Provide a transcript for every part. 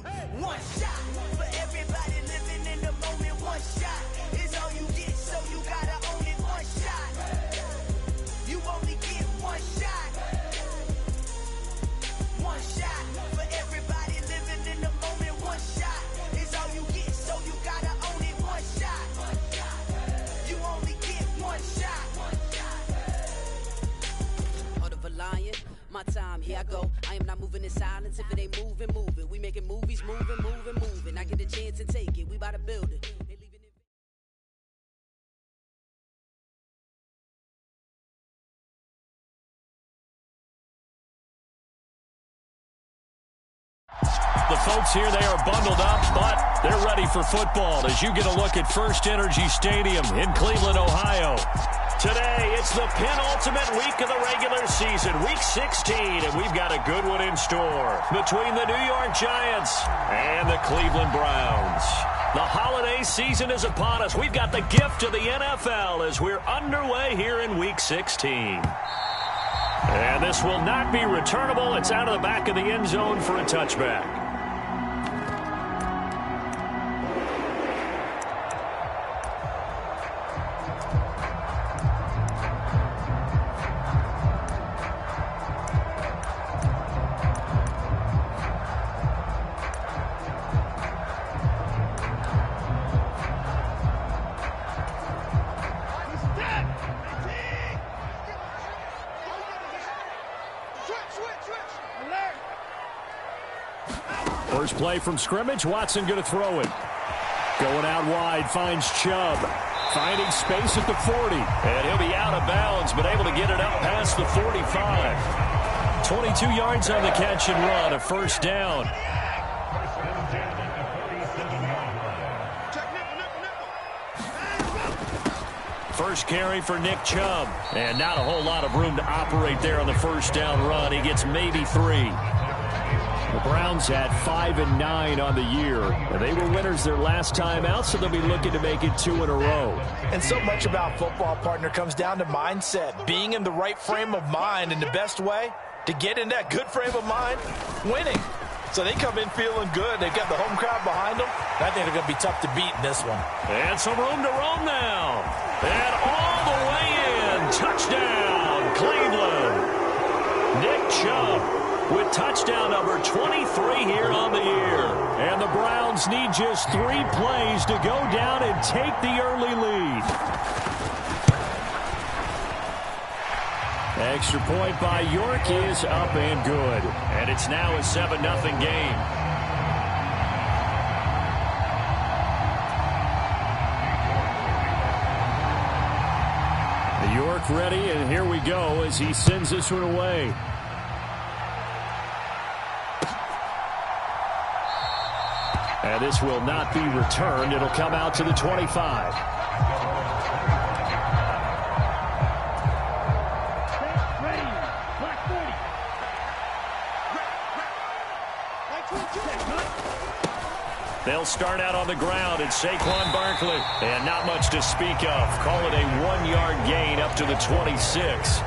them. One shot for everybody living in the moment. One shot is all you get, so you gotta own it. One shot, you only get one shot. One shot for everybody living in the moment. One shot is all you get, so you gotta own it. One shot, you only get one shot. Heart of a lion, my time, here I go. I am not moving in silence. If it ain't moving, move it. We making movies, moving. I get a chance to take it. We about to build it. The folks here, they are bundled up, but they're ready for football as you get a look at First Energy Stadium in Cleveland, Ohio. Today, it's the penultimate week of the regular season, week 16, and we've got a good one in store between the New York Giants and the Cleveland Browns. The holiday season is upon us. We've got the gift of the NFL as we're underway here in week 16. And this will not be returnable. It's out of the back of the end zone for a touchback. First play from scrimmage. Watson going to throw it. Going out wide, finds Chubb. Finding space at the 40. And he'll be out of bounds, but able to get it up past the 45. 22 yards on the catch and run, a first down. First carry for Nick Chubb. And not a whole lot of room to operate there on the first down run. He gets maybe 3. The Browns had 5-9 on the year. And they were winners their last time out, so they'll be looking to make it 2 in a row. And so much about football, partner, comes down to mindset. Being in the right frame of mind, and the best way to get in that good frame of mind, winning. So they come in feeling good. They've got the home crowd behind them. I think they're going to be tough to beat in this one. And some room to roam now. And all the way in. Touchdown, Cleveland. Nick Chubb with touchdown number 23 here on the year. And the Browns need just 3 plays to go down and take the early lead. Extra point by York is up and good. And it's now a 7-0 game. York ready, and here we go as he sends this one away. And this will not be returned. It'll come out to the 25. They'll start out on the ground, and Saquon Barkley. And not much to speak of. Call it a 1-yard gain up to the 26.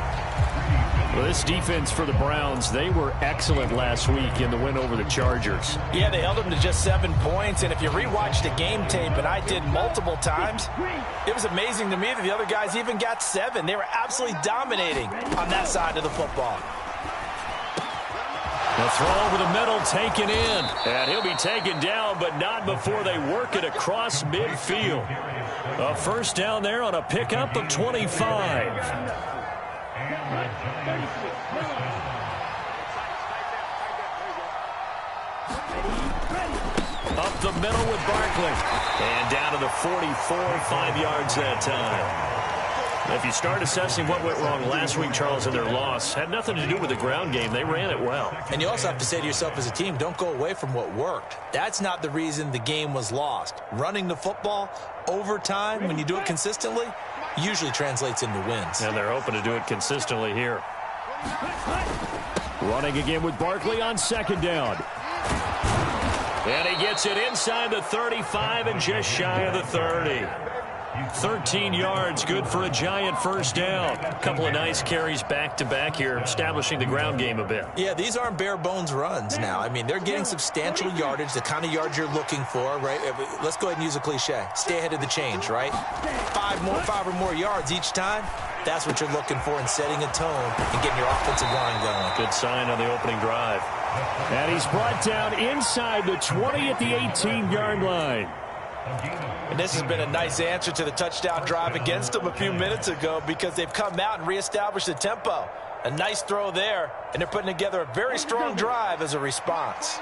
Well, this defense for the Browns, they were excellent last week in the win over the Chargers. Yeah, they held them to just 7 points. And if you rewatch the game tape, and I did multiple times, it was amazing to me that the other guys even got 7. They were absolutely dominating on that side of the football. The throw over the middle taken in. And he'll be taken down, but not before they work it across midfield. A first down there on a pickup of 25. Up the middle with Barkley. And down to the 44, 5 yards that time. If you start assessing what went wrong last week, Charles, in their loss, had nothing to do with the ground game. They ran it well. And you also have to say to yourself as a team, don't go away from what worked. That's not the reason the game was lost. Running the football over time, when you do it consistently, usually translates into wins. And they're hoping to do it consistently here. Running again with Barkley on second down. And he gets it inside the 35 and just shy of the 30. 13 yards, good for a Giant first down. A couple of nice carries back-to-back here, establishing the ground game a bit. Yeah, these aren't bare-bones runs now. I mean, they're getting substantial yardage, the kind of yards you're looking for, right? Let's go ahead and use a cliche. Stay ahead of the change, right? Five or more yards each time. That's what you're looking for in setting a tone and getting your offensive line going. Good sign on the opening drive. And he's brought down inside the 20 at the 18-yard line. And this has been a nice answer to the touchdown drive against them a few minutes ago because they've come out and reestablished the tempo. A nice throw there, and they're putting together a very strong drive as a response.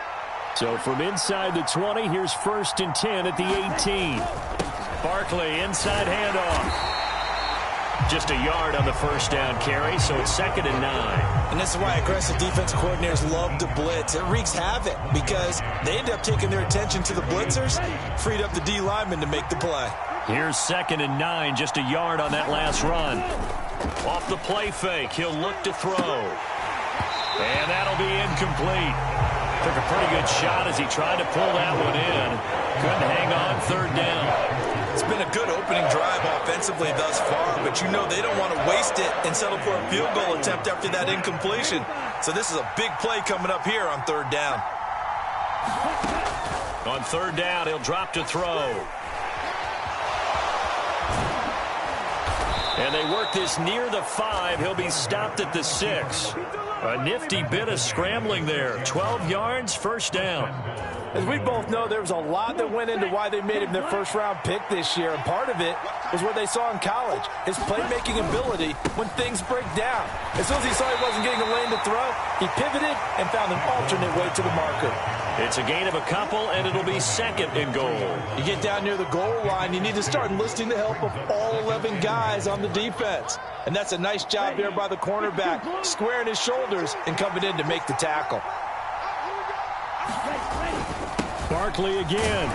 So from inside the 20, here's 1st and 10 at the 18. Barkley, inside handoff. Just a yard on the first down carry, so it's 2nd and 9. And this is why aggressive defense coordinators love to blitz. It wreaks havoc because they end up taking their attention to the blitzers, freed up the D lineman to make the play. Here's 2nd and 9, just a yard on that last run. Off the play fake, he'll look to throw. And that'll be incomplete. Took a pretty good shot as he tried to pull that one in. Couldn't hang on 3rd down. It's been a good opening drive offensively thus far, but you know they don't want to waste it and settle for a field goal attempt after that incompletion. So this is a big play coming up here on 3rd down. On 3rd down, he'll drop to throw. And they work this near the 5. He'll be stopped at the 6. A nifty bit of scrambling there. 12 yards, 1st down. As we both know, there was a lot that went into why they made him their first-round pick this year, and part of it was what they saw in college, his playmaking ability when things break down. As soon as he saw he wasn't getting a lane to throw, he pivoted and found an alternate way to the marker. It's a gain of a couple, and it'll be 2nd and goal. You get down near the goal line, you need to start enlisting the help of all 11 guys on the defense. And that's a nice job there by the cornerback, squaring his shoulders and coming in to make the tackle. Barkley again.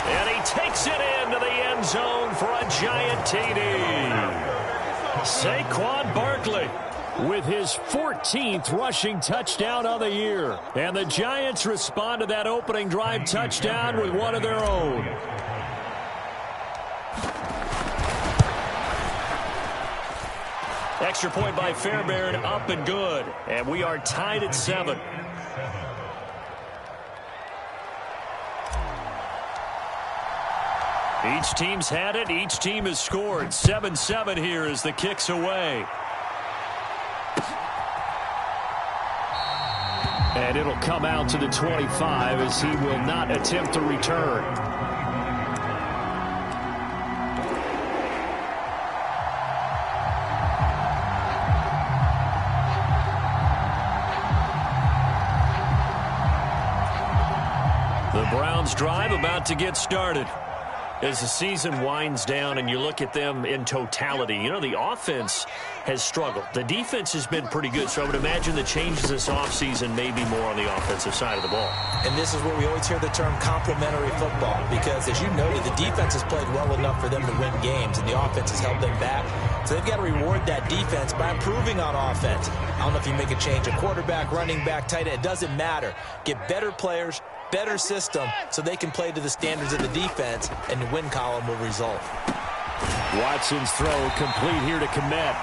And he takes it into the end zone for a Giant TD. Saquon Barkley with his 14th rushing touchdown of the year. And the Giants respond to that opening drive touchdown with one of their own. Extra point by Fairbairn, up and good. And we are tied at 7. Each team's had it. Each team has scored. 7-7 here as the kick's away. And it'll come out to the 25 as he will not attempt to return. The Browns drive about to get started. As the season winds down and you look at them in totality, you know, the offense has struggled. The defense has been pretty good, so I would imagine the changes this offseason may be more on the offensive side of the ball. And this is where we always hear the term complementary football because, as you noted, the defense has played well enough for them to win games, and the offense has held them back. So they've got to reward that defense by improving on offense. I don't know if you make a change, a quarterback, running back, tight end, it doesn't matter. Get better players, better system, so they can play to the standards of the defense, and the win column will result. Watson's throw complete here to Kmet.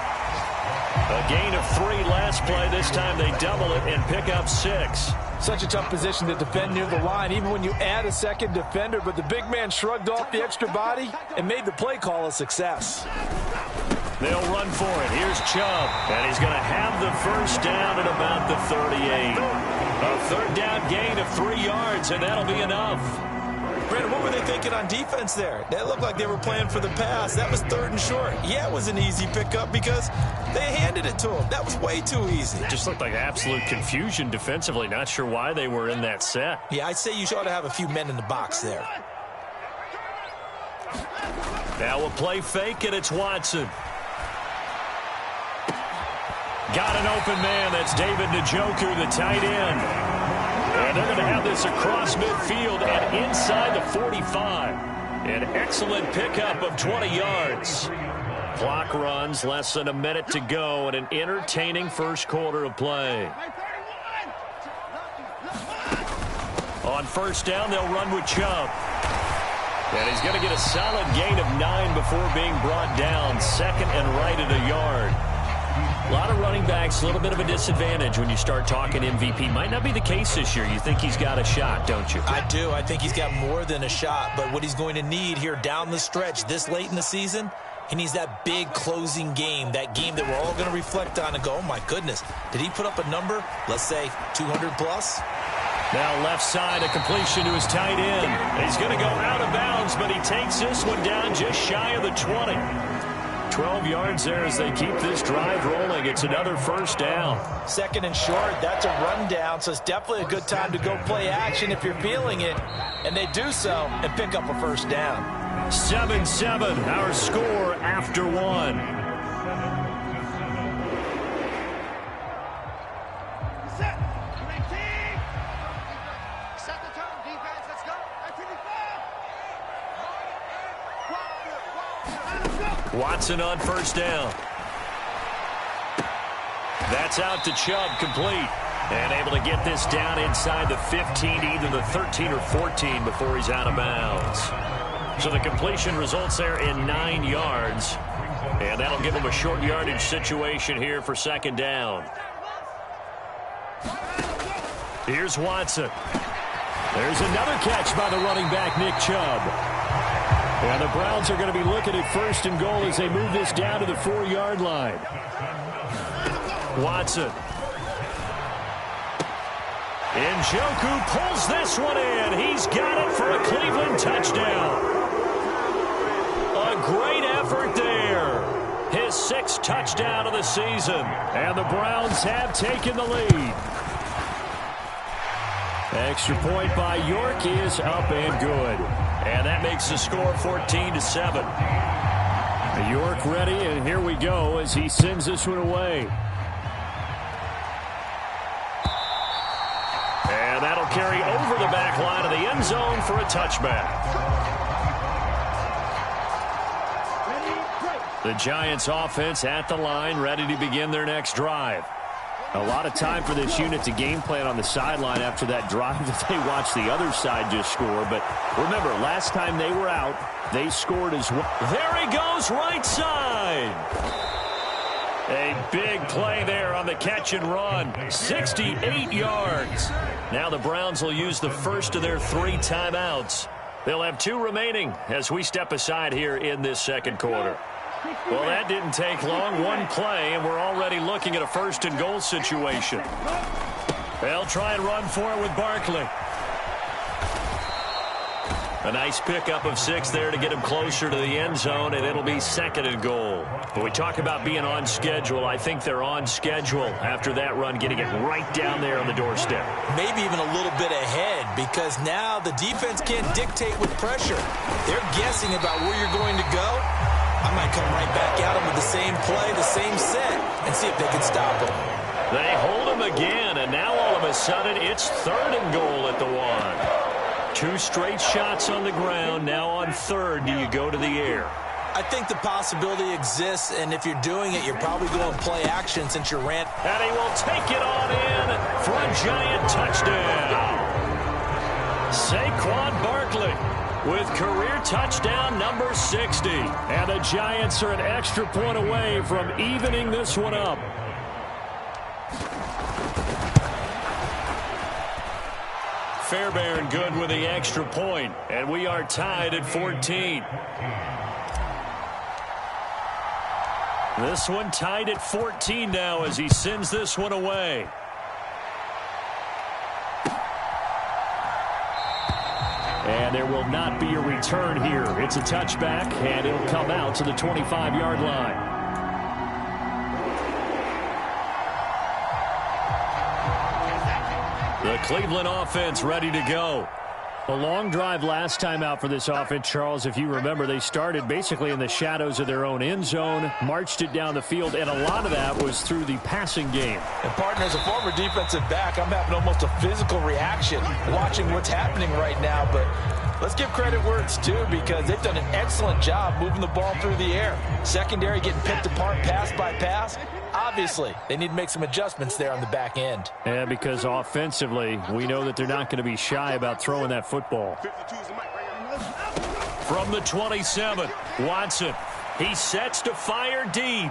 A gain of 3 last play. This time they double it and pick up 6. Such a tough position to defend near the line, even when you add a second defender, but the big man shrugged off the extra body and made the play call a success. They'll run for it. Here's Chubb, and he's going to have the first down at about the 38. A 3rd down gain of 3 yards, and that'll be enough. Brandon, what were they thinking on defense there? That looked like they were playing for the pass. That was 3rd and short. Yeah, it was an easy pickup because they handed it to him. That was way too easy. It just looked like absolute confusion defensively. Not sure why they were in that set. Yeah, I'd say you ought to have a few men in the box there. Now a play fake, and it's Watson. Got an open man. That's David Njoku, the tight end. And they're going to have this across midfield and inside the 45. An excellent pickup of 20 yards. Clock runs, less than a minute to go, and an entertaining first quarter of play. On first down, they'll run with Chubb. And he's going to get a solid gain of 9 before being brought down. Second and right at a yard. A lot of running backs, a little bit of a disadvantage when you start talking MVP. Might not be the case this year. You think he's got a shot, don't you? I do. I think he's got more than a shot. But what he's going to need here down the stretch this late in the season, he needs that big closing game, that game that we're all going to reflect on and go, oh, my goodness, did he put up a number, let's say 200 plus? Now left side, a completion to his tight end. He's going to go out of bounds, but he takes this one down just shy of the 20. 12 yards there as they keep this drive rolling. It's another first down. Second and short, that's a rundown, so it's definitely a good time to go play action if you're feeling it. And they do so and pick up a first down. 7-7, our score after one. Watson on first down. That's out to Chubb, complete. And able to get this down inside the 15, either the 13 or 14 before he's out of bounds. So the completion results there in 9 yards. And that'll give him a short yardage situation here for second down. Here's Watson. There's another catch by the running back, Nick Chubb. And the Browns are going to be looking at first and goal as they move this down to the 4-yard line. Watson. Njoku pulls this one in. He's got it for a Cleveland touchdown. A great effort there. His 6th touchdown of the season. And the Browns have taken the lead. Extra point by York is up and good. And that makes the score 14-7. York ready, and here we go as he sends this one away. And that'll carry over the back line of the end zone for a touchback. The Giants offense at the line, ready to begin their next drive. A lot of time for this unit to game plan on the sideline after that drive that they watched the other side just score. But remember, last time they were out, they scored as well. There he goes, right side. A big play there on the catch and run. 68 yards. Now the Browns will use the first of their 3 timeouts. They'll have 2 remaining as we step aside here in this second quarter. Well, that didn't take long. 1 play, and we're already looking at a first and goal situation. They'll try and run for it with Barkley. A nice pickup of 6 there to get him closer to the end zone, and it'll be second and goal. When we talk about being on schedule, I think they're on schedule after that run, getting it right down there on the doorstep. Maybe even a little bit ahead, because now the defense can't dictate with pressure. They're guessing about where you're going to go. I might come right back at them with the same play, the same set, and see if they can stop them. They hold him again, and now all of a sudden it's third and goal at the 1. 2 straight shots on the ground. Now on third, do you go to the air? I think the possibility exists, and if you're doing it, you're probably going to play action since you're ran. And he will take it on in for a Giant touchdown. Saquon Barkley with career touchdown number 60. And the Giants are an extra point away from evening this one up. Fairbairn good with the extra point, and we are tied at 14. This one tied at 14 now as he sends this one away. And there will not be a return here. It's a touchback, and it'll come out to the 25-yard line. The Cleveland offense ready to go. A long drive last time out for this offense, Charles. If you remember, they started basically in the shadows of their own end zone, marched it down the field, and a lot of that was through the passing game. And, partner, as a former defensive back, I'm having almost a physical reaction watching what's happening right now. But let's give credit where it's due, because they've done an excellent job moving the ball through the air. Secondary getting picked apart pass by pass. Obviously, they need to make some adjustments there on the back end. Yeah, because offensively, we know that they're not going to be shy about throwing that football. From the 27, Watson. He sets to fire deep.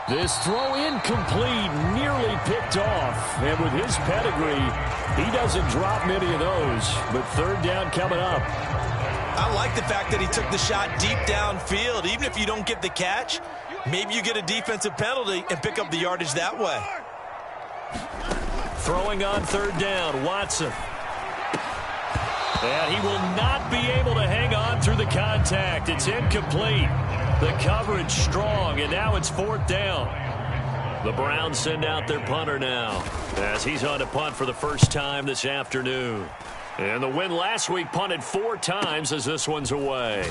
This throw incomplete, nearly picked off. And with his pedigree, he doesn't drop many of those. But third down coming up. I like the fact that he took the shot deep downfield. Even if you don't get the catch, maybe you get a defensive penalty and pick up the yardage that way. Throwing on third down, Watson. And he will not be able to hang on through the contact. It's incomplete. The coverage strong, and now it's fourth down. The Browns send out their punter now as he's on to punt for the first time this afternoon. And the win last week punted 4 times as this one's away.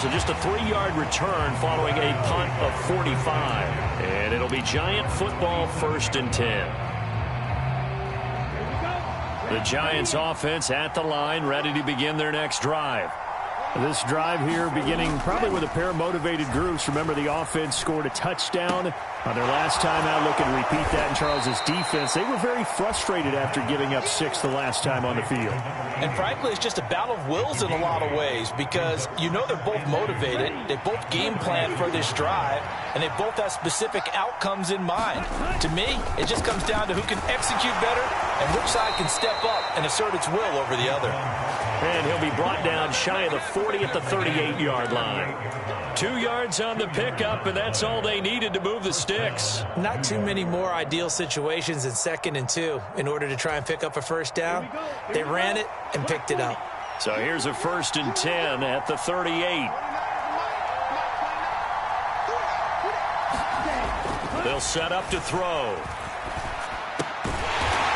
So just a 3-yard return following a punt of 45. And it'll be Giant football, 1st and 10. The Giants offense at the line, ready to begin their next drive. This drive here beginning probably with a pair of motivated groups. Remember, the offense scored a touchdown on their last time out. Looking to repeat that in Charles's defense. They were very frustrated after giving up 6 the last time on the field. And frankly, it's just a battle of wills in a lot of ways because you know they're both motivated. They both game plan for this drive, and they both have specific outcomes in mind. To me, it just comes down to who can execute better and which side can step up and assert its will over the other. And he'll be brought down shy of the 40 at the 38-yard line. 2 yards on the pickup, and that's all they needed to move the sticks. Not too many more ideal situations in 2nd and 2 in order to try and pick up a first down. They ran it and picked it up. So here's a 1st and 10 at the 38. They'll set up to throw.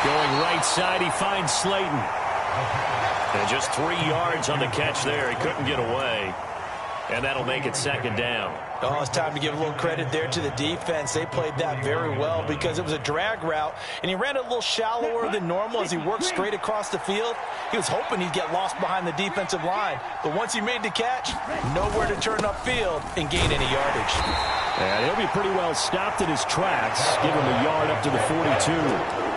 Going right side, he finds Slayton. And just 3 yards on the catch there. He couldn't get away. And that'll make it 2nd down. Oh, it's time to give a little credit there to the defense. They played that very well because it was a drag route, and he ran it a little shallower than normal as he worked straight across the field. He was hoping he'd get lost behind the defensive line, but once he made the catch, nowhere to turn upfield and gain any yardage. And he'll be pretty well stopped in his tracks. Give him a yard up to the 42.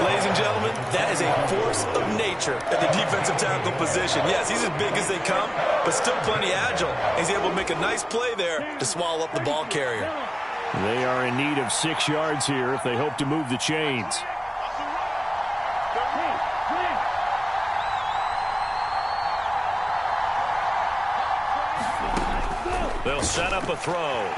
Ladies and gentlemen, that is a force of nature at the defensive tackle position. Yes, he's as big as they come, but still plenty agile. He's able to make a nice play there to swallow up the ball carrier. They are in need of 6 yards here if they hope to move the chains. They'll set up a throw.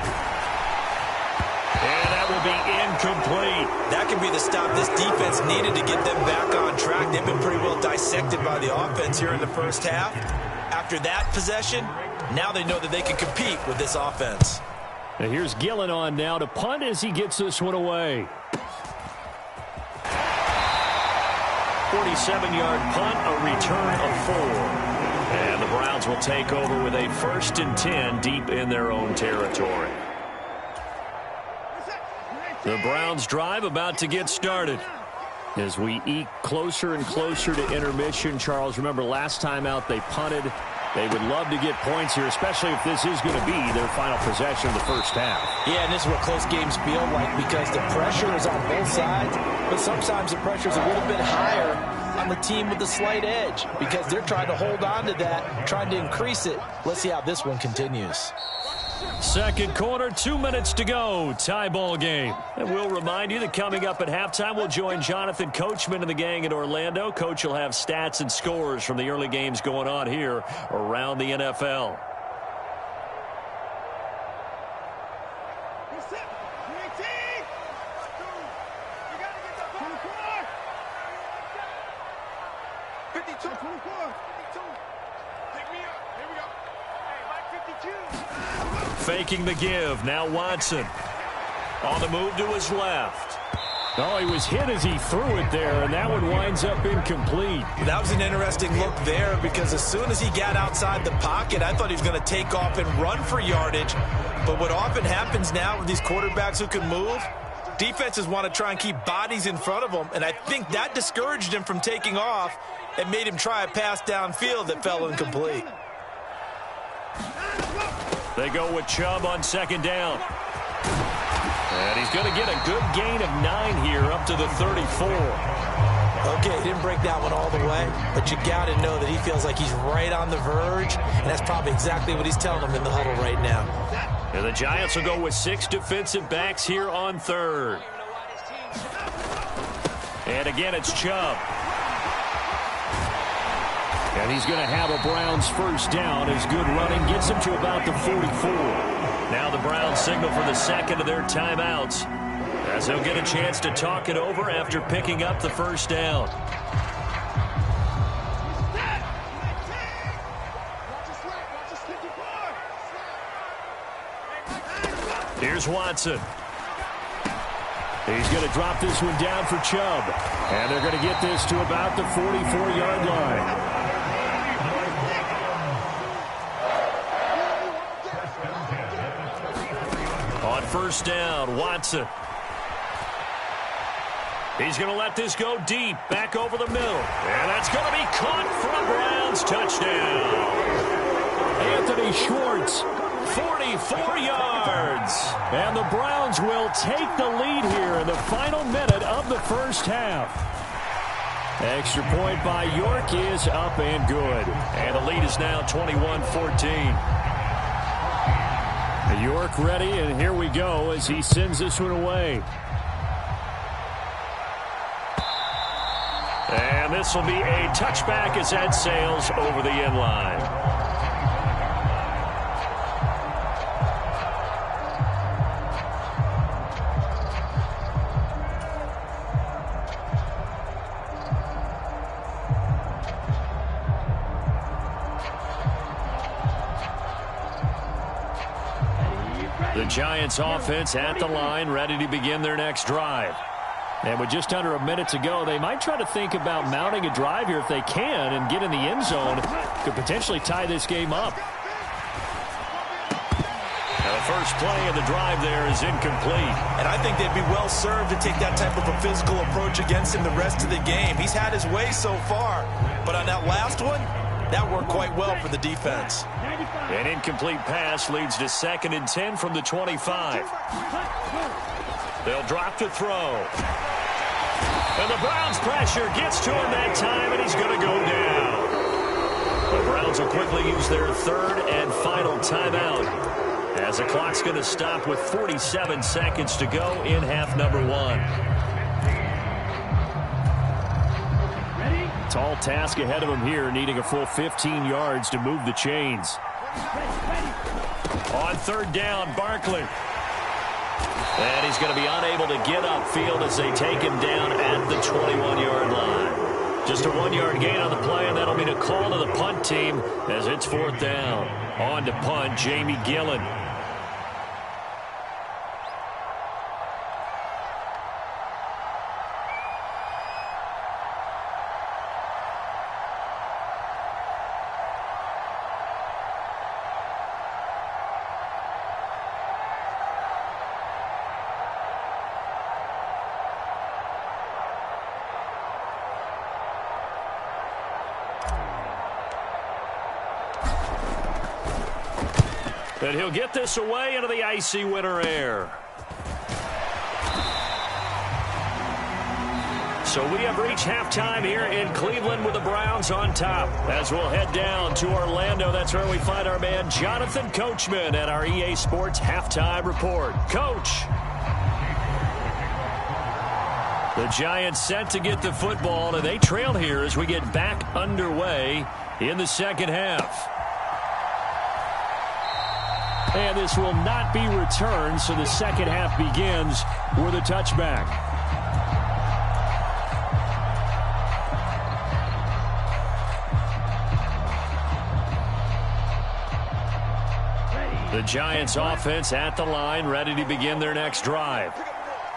And that will be incomplete. That could be the stop this defense needed to get them back on track. They've been pretty well dissected by the offense here in the first half. After that possession, now they know that they can compete with this offense. And here's Gillen on now to punt as he gets this one away. 47-yard punt, a return of 4. And the Browns will take over with a 1st and 10 deep in their own territory. The Browns drive about to get started. As we eke closer and closer to intermission, Charles, remember last time out they punted. They would love to get points here, especially if this is going to be their final possession of the first half. Yeah, and this is what close games feel like because the pressure is on both sides, but sometimes the pressure is a little bit higher on the team with the slight edge because they're trying to hold on to that, trying to increase it. Let's see how this one continues. Second quarter, 2 minutes to go. Tie ball game. And we'll remind you that coming up at halftime, we'll join Jonathan Coachman and the gang in Orlando. Coach will have stats and scores from the early games going on here around the NFL. Faking the give. Now Watson. On the move to his left. Oh, he was hit as he threw it there, and that one winds up incomplete. That was an interesting look there because as soon as he got outside the pocket, I thought he was going to take off and run for yardage. But what often happens now with these quarterbacks who can move, defenses want to try and keep bodies in front of them, and I think that discouraged him from taking off and made him try a pass downfield that fell incomplete. They go with Chubb on 2nd down. And he's going to get a good gain of 9 here up to the 34. Okay, he didn't break that one all the way, but you got to know that he feels like he's right on the verge, and that's probably exactly what he's telling them in the huddle right now. And the Giants will go with 6 defensive backs here on third. And again, it's Chubb. And he's going to have a Browns first down as good running gets him to about the 44. Now the Browns signal for the second of their timeouts, as they'll get a chance to talk it over after picking up the first down. Here's Watson. He's going to drop this one down for Chubb. And they're going to get this to about the 44-yard line. On first down, Watson. He's going to let this go deep, back over the middle. And that's going to be caught for a Browns touchdown. Anthony Schwartz, 44 yards. And the Browns will take the lead here in the final minute of the first half. Extra point by York is up and good. And the lead is now 21-14. York ready, and here we go as he sends this one away. And this will be a touchback as that sails over the end line. The Giants offense at the line, ready to begin their next drive. And with just under a minute to go, they might try to think about mounting a drive here if they can and get in the end zone. Could potentially tie this game up. Now the first play of the drive there is incomplete. And I think they'd be well served to take that type of a physical approach against him the rest of the game. He's had his way so far, but on that last one, that worked quite well for the defense. An incomplete pass leads to 2nd and 10 from the 25. They'll drop to throw. And the Browns pressure gets to him that time, and he's going to go down. The Browns will quickly use their third and final timeout, as the clock's going to stop with 47 seconds to go in half number 1. Tall task ahead of him here, needing a full 15 yards to move the chains. On third down, Barkley. And he's going to be unable to get upfield as they take him down at the 21-yard line. Just a 1-yard gain on the play, and that'll be a call to the punt team as it's 4th down. On to punt, Jamie Gillen. And he'll get this away into the icy winter air. So we have reached halftime here in Cleveland with the Browns on top. As we'll head down to Orlando, that's where we find our man Jonathan Coachman at our EA Sports Halftime Report. Coach. The Giants set to get the football, and they trail here as we get back underway in the second half. And this will not be returned, so the second half begins with a touchback. The Giants offense at the line, ready to begin their next drive.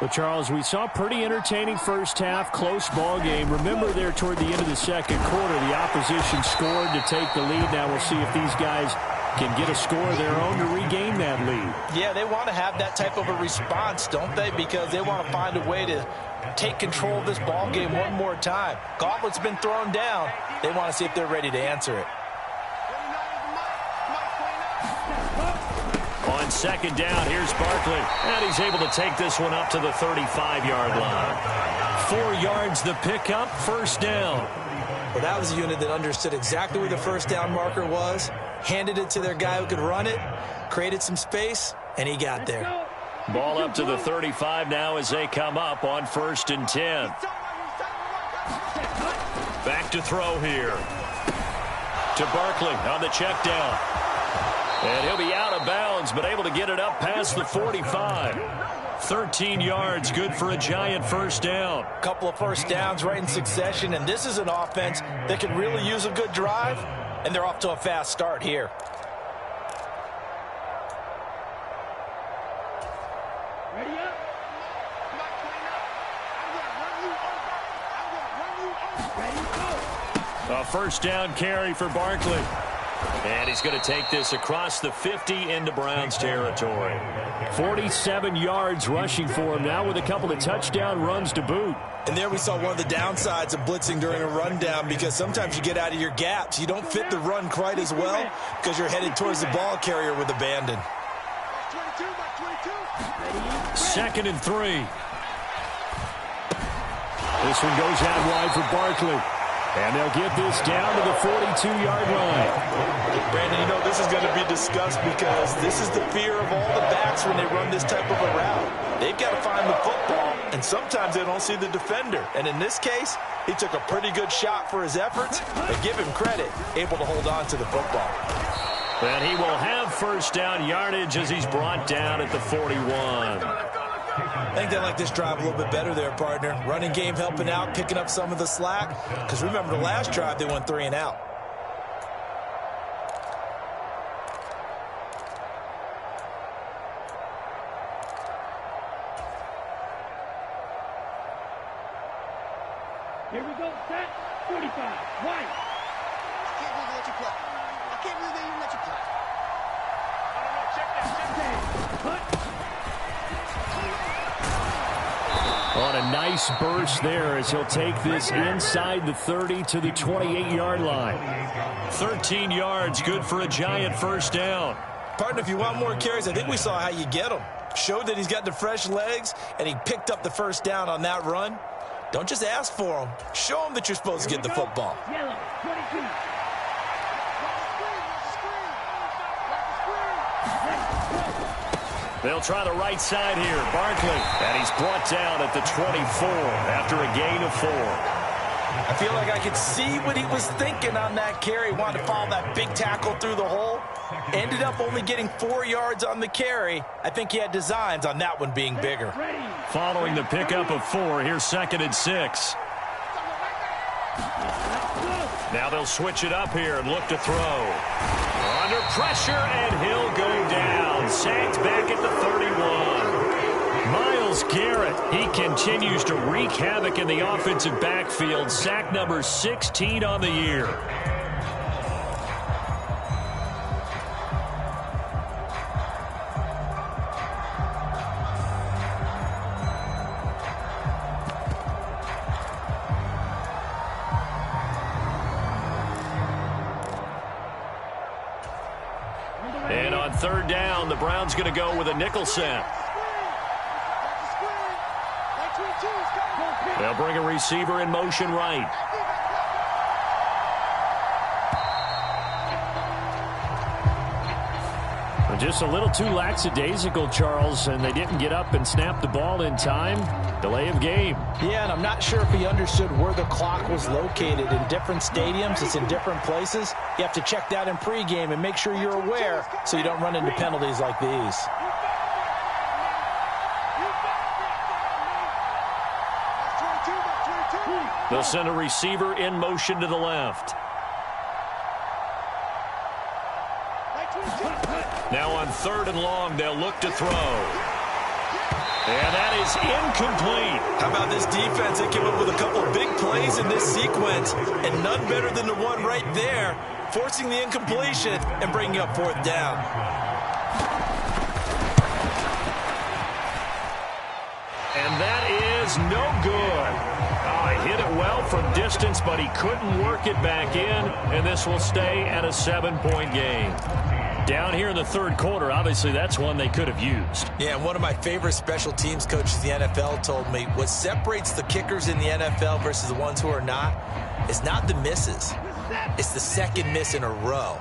Well, Charles, we saw pretty entertaining first half, close ball game. Remember there toward the end of the second quarter, the opposition scored to take the lead. Now we'll see if these guys can get a score of their own to regain that lead. Yeah, they want to have that type of a response, don't they? Because they want to find a way to take control of this ball game one more time. Gauntlet's been thrown down. They want to see if they're ready to answer it. On second down, here's Barkley. And he's able to take this one up to the 35-yard line. 4 yards the pickup, first down. Well, that was a unit that understood exactly where the first down marker was, handed it to their guy who could run it, created some space, and he got there. Ball up to the 35 now as they come up on 1st and 10. Back to throw here. To Barkley on the check down. And he'll be out of bounds, but able to get it up past the 45. 13 yards, good for a giant first down. Couple of first downs right in succession, and this is an offense that could really use a good drive, and they're off to a fast start here. Ready up. A first down carry for Barkley. And he's going to take this across the 50 into Browns territory. 47 yards rushing for him now with a couple of touchdown runs to boot. And there we saw one of the downsides of blitzing during a rundown, because sometimes you get out of your gaps. You don't fit the run quite as well because you're headed towards the ball carrier with abandon. 2nd and 3. This one goes out wide for Barkley. And they'll get this down to the 42-yard line. Brandon, you know, this is going to be discussed because this is the fear of all the backs when they run this type of a route. They've got to find the football, and sometimes they don't see the defender. And in this case, he took a pretty good shot for his efforts, but give him credit, able to hold on to the football. And he will have first down yardage as he's brought down at the 41. I think they like this drive a little bit better there, partner. Running game helping out, picking up some of the slack. Because remember, the last drive, they went 3 and out. Here we go. Set. 45. White. I can't believe they let you play. I can't believe they even let you play. Check that. Cut. On a nice burst there as he'll take this inside the 30 to the 28-yard line. 13 yards, good for a giant first down. Partner, if you want more carries, I think we saw how you get them. Showed that he's got the fresh legs, and he picked up the first down on that run. Don't just ask for him. Show him that you're supposed to get the football. Yellow. 22. They'll try the right side here. Barkley. And he's brought down at the 24 after a gain of 4. I feel like I could see what he was thinking on that carry. Wanted to follow that big tackle through the hole. Ended up only getting 4 yards on the carry. I think he had designs on that one being bigger. Following the pickup of 4, here's 2nd and 6. Now they'll switch it up here and look to throw. Under pressure, and he'll go down. Sacked back at the 31. Myles Garrett, he continues to wreak havoc in the offensive backfield. Sack number 16 on the year. And on 3rd down, the Browns going to go with a nickel set. They'll bring a receiver in motion right. Just a little too lackadaisical, Charles, and they didn't get up and snap the ball in time. Delay of game. Yeah, and I'm not sure if he understood where the clock was located. In different stadiums, it's in different places. You have to check that in pregame and make sure you're aware so you don't run into penalties like these. They'll send a receiver in motion to the left. Now on 3rd and long, they'll look to throw. And that is incomplete. How about this defense? They came up with a couple of big plays in this sequence, and none better than the one right there, forcing the incompletion and bringing up 4th down. And that is no good. Oh, he hit it well from distance, but he couldn't work it back in, and this will stay at a 7-point game. Down here in the third quarter, obviously that's one they could have used. Yeah, and one of my favorite special teams coaches in the NFL told me what separates the kickers in the NFL versus the ones who are not is not the misses. It's the second miss in a row.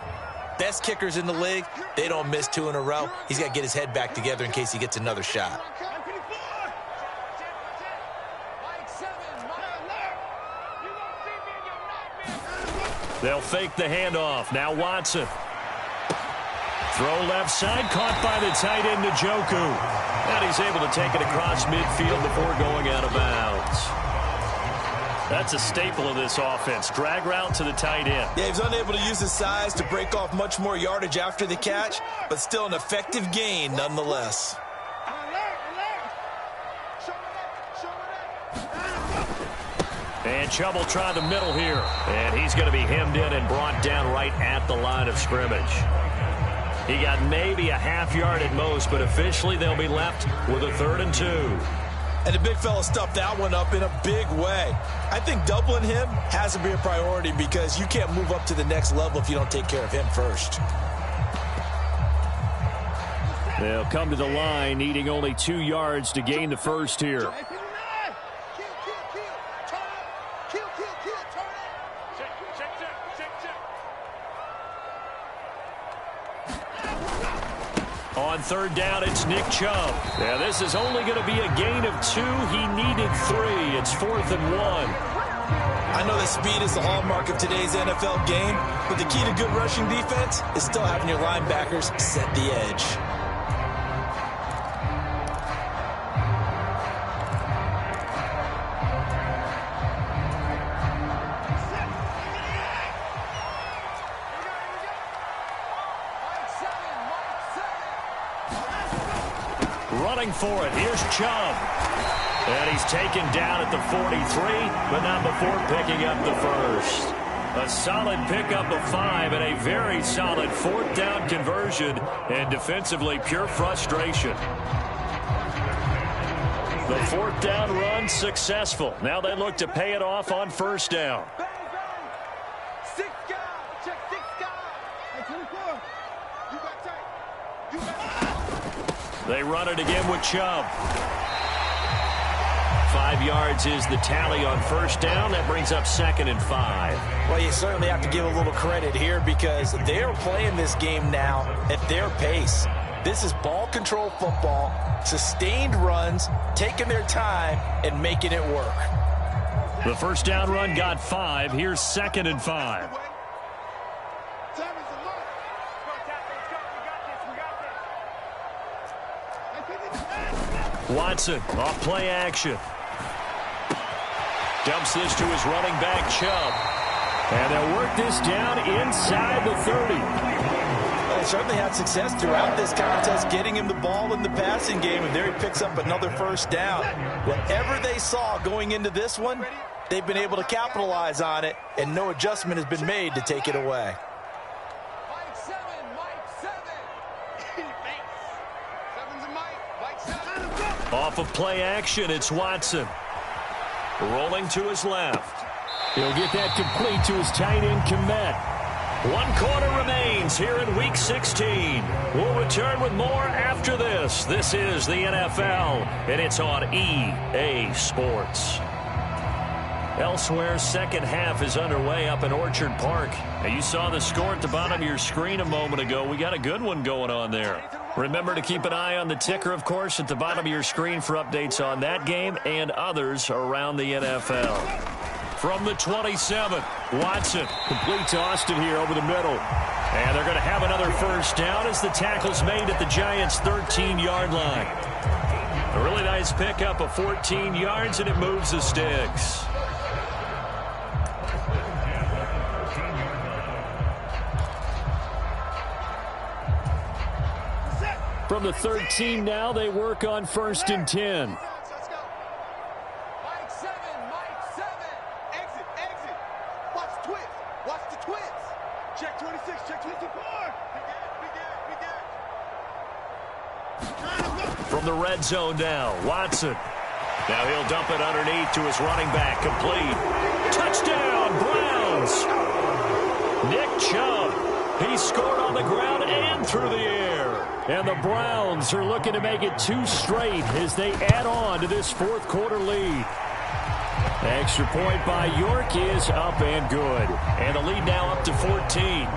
Best kickers in the league, they don't miss 2 in a row. He's got to get his head back together in case he gets another shot. They'll fake the handoff. Now Watson. Throw left side, caught by the tight end Njoku. And he's able to take it across midfield before going out of bounds. That's a staple of this offense. Drag route to the tight end. Yeah, he's unable to use his size to break off much more yardage after the catch, but still an effective gain nonetheless. And Chubb will try the middle here. And he's going to be hemmed in and brought down right at the line of scrimmage. He got maybe a half yard at most, but officially they'll be left with a 3rd and 2. And the big fella stuffed that one up in a big way. I think doubling him has to be a priority because you can't move up to the next level if you don't take care of him first. They'll come to the line, needing only 2 yards to gain the first here. On 3rd down, it's Nick Chubb. Yeah, this is only going to be a gain of 2. He needed 3. It's 4th and 1. I know that speed is the hallmark of today's NFL game, but the key to good rushing defense is still having your linebackers set the edge. Running for it. Here's Chubb. And he's taken down at the 43, but not before picking up the first. A solid pickup of 5 and a very solid 4th down conversion, and defensively pure frustration. The 4th down run successful. Now they look to pay it off on 1st down. They run it again with Chubb. 5 yards is the tally on 1st down. That brings up 2nd and 5. Well, you certainly have to give a little credit here because they're playing this game now at their pace. This is ball control football, sustained runs, taking their time, and making it work. The 1st down run got 5. Here's 2nd and 5. Watson off play action. Dumps this to his running back, Chubb. And they'll work this down inside the 30. Well, they certainly had success throughout this contest, getting him the ball in the passing game, and there he picks up another 1st down. Whatever they saw going into this one, they've been able to capitalize on it, and no adjustment has been made to take it away. Off of play action, it's Watson. Rolling to his left. He'll get that complete to his tight end, Komet. 1 quarter remains here in Week 16. We'll return with more after this. This is the NFL, and it's on EA Sports. Elsewhere, 2nd half is underway up in Orchard Park. Now, you saw the score at the bottom of your screen a moment ago. We got a good one going on there. Remember to keep an eye on the ticker, of course, at the bottom of your screen for updates on that game and others around the NFL. From the 27, Watson. Complete to Austin here over the middle. And they're going to have another 1st down as the tackle's made at the Giants' 13-yard line. A really nice pickup of 14 yards, and it moves the sticks. From the 13 now, they work on 1st and 10. Mike 7. Exit. Watch the twist. Check 26, check 24. From the red zone now, Watson. Now he'll dump it underneath to his running back, complete. Touchdown, Browns! Nick Chubb. He scored on the ground and threw And the Browns are looking to make it 2 straight as they add on to this fourth quarter lead. Extra point by York is up and good. And the lead now up to 14.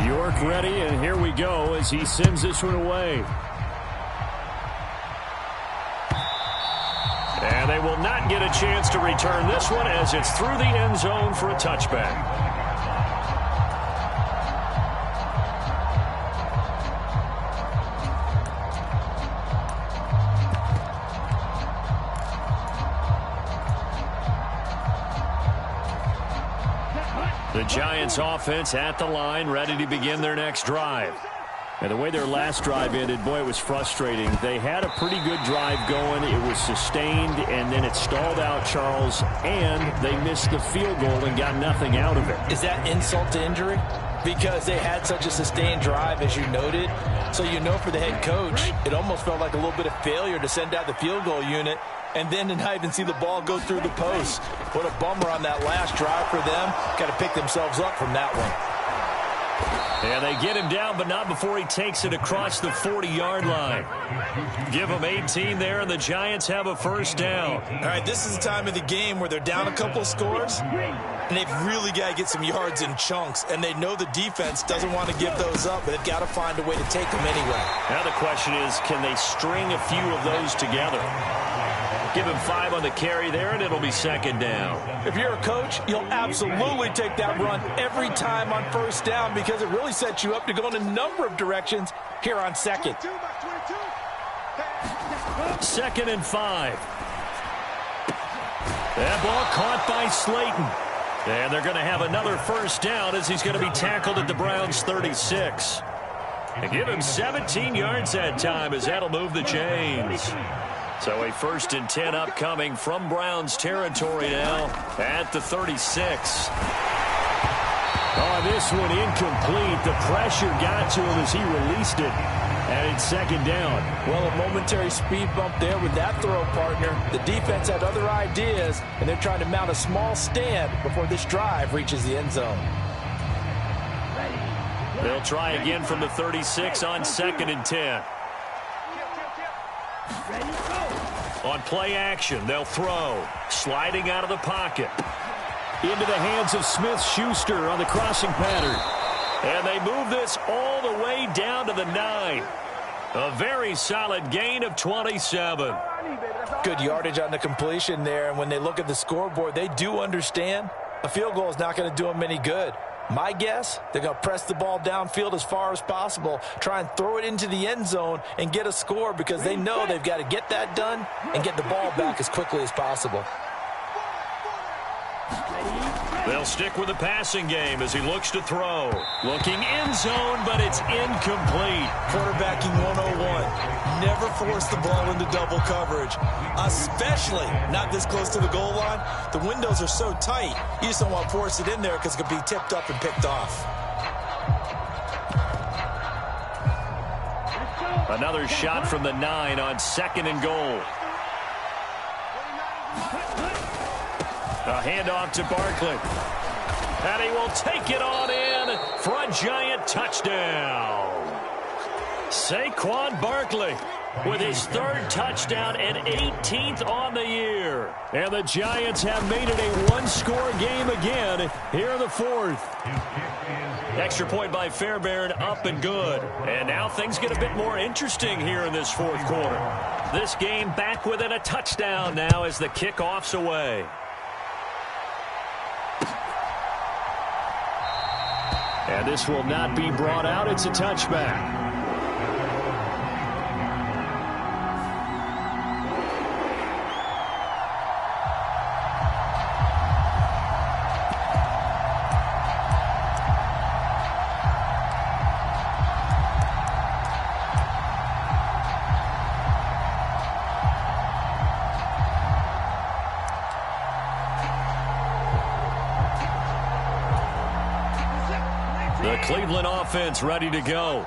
York ready, and here we go as he sends this one away. And they will not get a chance to return this one as it's through the end zone for a touchback. The Giants offense at the line, ready to begin their next drive. And the way their last drive ended, boy, it was frustrating. They had a pretty good drive going. It was sustained, and then it stalled out, Charles, and they missed the field goal and got nothing out of it. Is that insult to injury? Because they had such a sustained drive, as you noted. So you know for the head coach, it almost felt like a little bit of failure to send out the field goal unit and then to not even see the ball go through the post. What a bummer on that last drive for them. Got to pick themselves up from that one. And they get him down, but not before he takes it across the 40-yard line. Give him 18 there, and the Giants have a first down. All right, this is the time of the game where they're down a couple of scores, and they've really got to get some yards in chunks, and they know the defense doesn't want to give those up, but they've got to find a way to take them anyway. Now the question is, can they string a few of those together? Give him 5 on the carry there, and it'll be second down. If you're a coach, you'll absolutely take that run every time on first down because it really sets you up to go in a number of directions here on second. 2nd and 5. That ball caught by Slayton. And they're going to have another first down as he's going to be tackled at the Browns' 36. And give him 17 yards that time as that'll move the chains. So a 1st and 10 upcoming from Browns territory now at the 36. Oh, this one incomplete. The pressure got to him as he released it. And it's second down. Well, a momentary speed bump there with that throw, partner. The defense had other ideas, and they're trying to mount a small stand before this drive reaches the end zone. They'll try again from the 36 on 2nd and 10. On play action, they'll throw. Sliding out of the pocket. Into the hands of Smith-Schuster on the crossing pattern. And they move this all the way down to the 9. A very solid gain of 27. Good yardage on the completion there. And when they look at the scoreboard, they do understand a field goal is not going to do them any good. My guess, they're going to press the ball downfield as far as possible, try and throw it into the end zone and get a score because they know they've got to get that done and get the ball back as quickly as possible. They'll stick with the passing game as he looks to throw. Looking end zone, but it's incomplete. Quarterbacking 101. Never force the ball into double coverage, especially not this close to the goal line. The windows are so tight, you just don't want to force it in there because it could be tipped up and picked off. Another shot from the 9 on 2nd and goal. A handoff to Barkley. And he will take it on in for a Giant touchdown. Saquon Barkley with his 3rd touchdown and 18th on the year. And the Giants have made it a one-score game again here in the 4th. Extra point by Fairbairn, up and good. And now things get a bit more interesting here in this 4th quarter. This game back within a touchdown now as the kickoff's away. And this will not be brought out. It's a touchback. The Cleveland offense ready to go.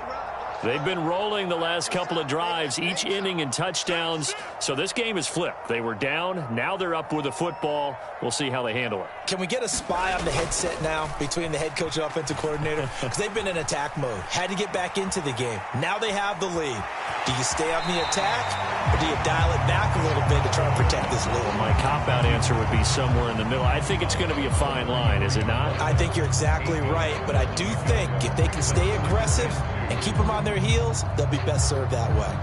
They've been rolling the last couple of drives, each inning in touchdowns. So this game is flipped. They were down. Now they're up with the football. We'll see how they handle it. Can we get a spy on the headset now between the head coach and offensive coordinator? Because they've been in attack mode. Had to get back into the game. Now they have the lead. Do you stay on the attack, or do you dial it back a little bit to try and protect this lead? My cop-out answer would be somewhere in the middle. I think it's going to be a fine line, is it not? I think you're exactly right, but I do think if they can stay aggressive and keep them on their heels, they'll be best served that way.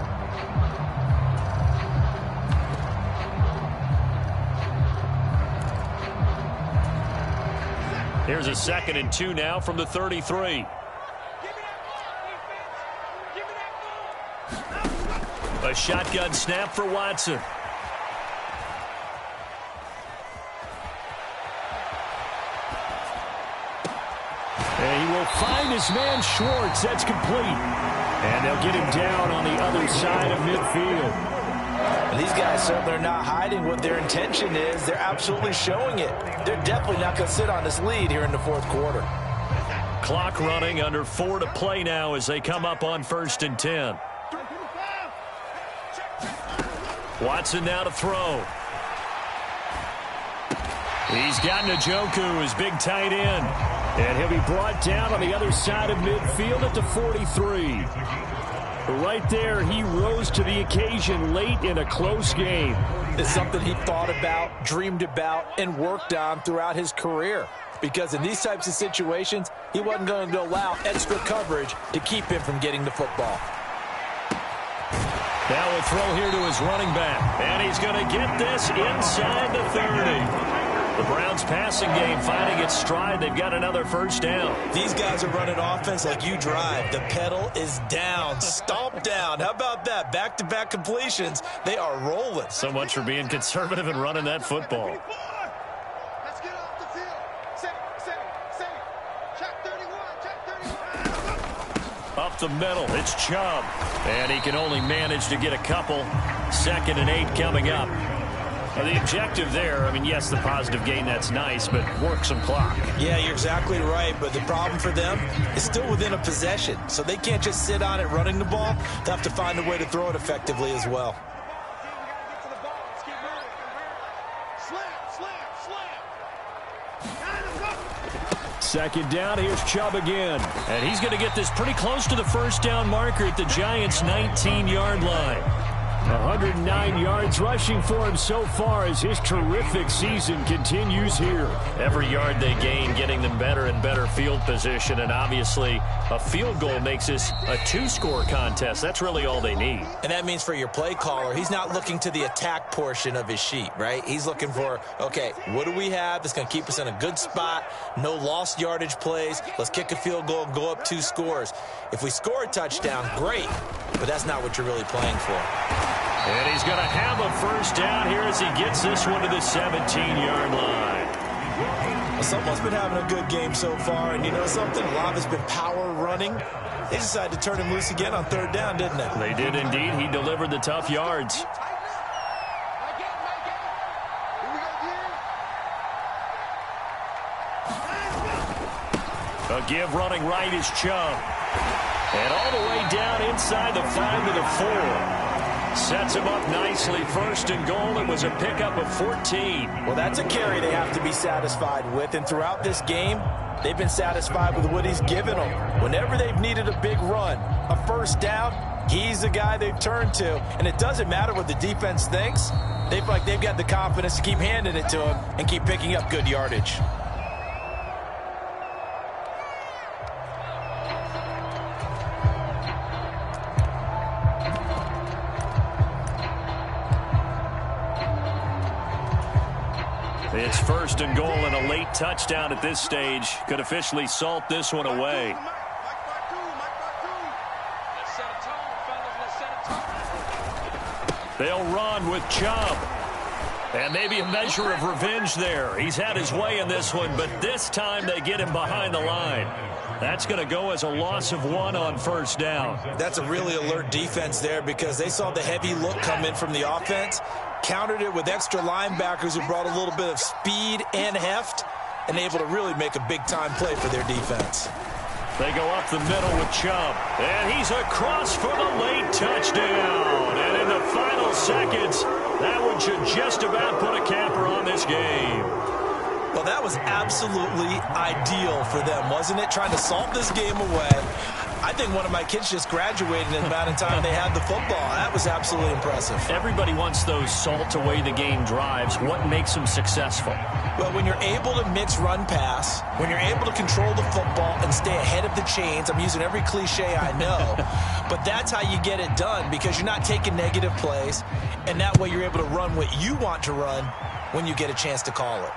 Here's a 2nd and 2 now from the 33. A shotgun snap for Watson. And he will find his man Schwartz. That's complete. And they'll get him down on the other side of midfield. And these guys certainly are not hiding what their intention is. They're absolutely showing it. They're definitely not going to sit on this lead here in the fourth quarter. Clock running, under 4 to play now as they come up on 1st and 10. Watson now to throw. He's got Njoku, his big tight end. And he'll be brought down on the other side of midfield at the 43. Right there, he rose to the occasion late in a close game. It's something he thought about, dreamed about, and worked on throughout his career. Because in these types of situations, he wasn't going to allow extra coverage to keep him from getting the football. Now a throw here to his running back. And he's going to get this inside the 30. The Browns passing game finding its stride. They've got another first down. These guys are running offense like you drive. The pedal is down, stomp down. How about that? Back-to-back completions. They are rolling. So much for being conservative and running that football. Let's get off the field. Say. Check 31. Up the middle, it's Chubb. And he can only manage to get a couple. 2nd and 8 coming up. The objective there, I mean, yes, the positive gain, that's nice, but work some clock. Yeah, you're exactly right, but the problem for them is still within a possession. So they can't just sit on it running the ball. They'll have to find a way to throw it effectively as well. Second down, here's Chubb again. And he's going to get this pretty close to the first down marker at the Giants' 19-yard line. 109 yards rushing for him so far as his terrific season continues here. Every yard they gain, getting them better and better field position, and obviously a field goal makes this a 2-score contest. That's really all they need. And that means for your play caller, he's not looking to the attack portion of his sheet, right? He's looking for, okay, what do we have that's going to keep us in a good spot? No lost yardage plays. Let's kick a field goal and go up 2 scores. If we score a touchdown, great, but that's not what you're really playing for. And he's going to have a first down here as he gets this one to the 17-yard line. Well, someone's been having a good game so far, and you know something? A lot of it's been power running. They decided to turn him loose again on 3rd down, didn't they? They did indeed. He delivered the tough yards. A give running right is Chubb. And all the way down inside the 5 to the 4. Sets him up nicely. 1st and goal. It was a pickup of 14. Well, that's a carry they have to be satisfied with. And throughout this game, they've been satisfied with what he's given them. Whenever they've needed a big run, a first down, he's the guy they've turned to. And it doesn't matter what the defense thinks. They feel like they've got the confidence to keep handing it to him and keep picking up good yardage. It's 1st and goal, and a late touchdown at this stage could officially salt this one away. They'll run with Chubb. And maybe a measure of revenge there. He's had his way in this one, but this time they get him behind the line. That's going to go as a loss of 1 on 1st down. That's a really alert defense there because they saw the heavy look come in from the offense, countered it with extra linebackers who brought a little bit of speed and heft, and able to really make a big-time play for their defense. They go up the middle with Chubb. And he's across for the late touchdown. And in the final seconds, that one should just about put a capper on this game. Well, that was absolutely ideal for them, wasn't it? Trying to salt this game away. I think one of my kids just graduated in the amount of time they had the football. That was absolutely impressive. Everybody wants those salt away the game drives. What makes them successful? Well, when you're able to mix run-pass, when you're able to control the football and stay ahead of the chains, I'm using every cliche I know, but that's how you get it done because you're not taking negative plays, and that way you're able to run what you want to run when you get a chance to call it.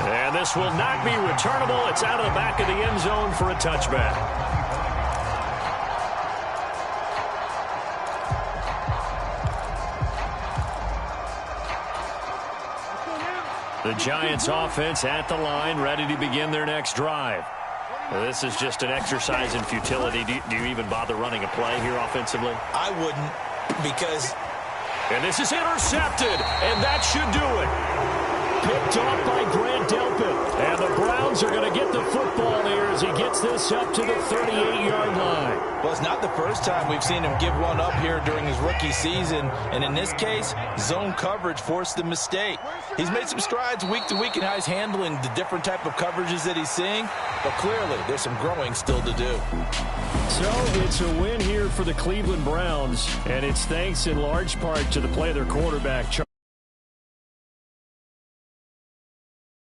And this will not be returnable. It's out of the back of the end zone for a touchback. The Giants offense at the line, ready to begin their next drive. Well, this is just an exercise in futility. Do you even bother running a play here offensively? I wouldn't because... And this is intercepted, and that should do it. Picked off by Grant Delpit. And the Browns are going to get the football here as he gets this up to the 38-yard line. Well, it's not the first time we've seen him give one up here during his rookie season. And in this case, zone coverage forced the mistake. He's made some strides week to week in how he's handling the different type of coverages that he's seeing. But clearly, there's some growing still to do. So it's a win here for the Cleveland Browns. And it's thanks in large part to the play of their quarterback,